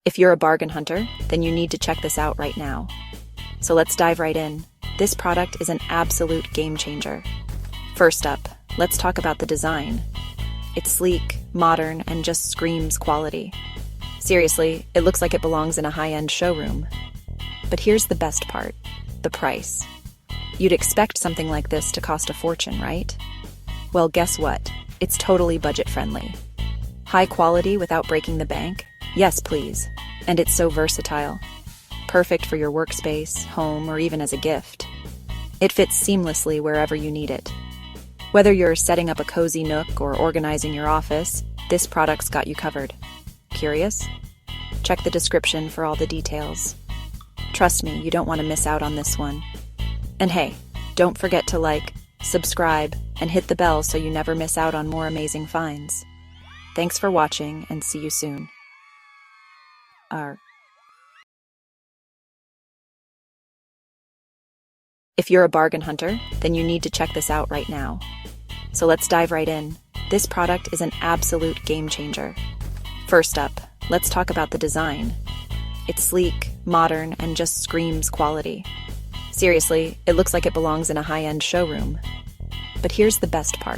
If you're a bargain hunter, then you need to check this out right now. So let's dive right in. This product is an absolute game changer. First up, let's talk about the design. It's sleek, modern, and just screams quality. Seriously, it looks like it belongs in a high-end showroom. But here's the best part, the price. You'd expect something like this to cost a fortune, right? Well, guess what? It's totally budget-friendly. High quality without breaking the bank? Yes, please. And it's so versatile. Perfect for your workspace, home, or even as a gift. It fits seamlessly wherever you need it. Whether you're setting up a cozy nook or organizing your office, this product's got you covered. Curious? Check the description for all the details. Trust me, you don't want to miss out on this one. And hey, don't forget to like, subscribe, and hit the bell so you never miss out on more amazing finds. Thanks for watching, and see you soon. If you're a bargain hunter, then you need to check this out right now. So let's dive right in. This product is an absolute game changer. First up, let's talk about the design. It's sleek, modern, and just screams quality. Seriously, it looks like it belongs in a high-end showroom. But here's the best part,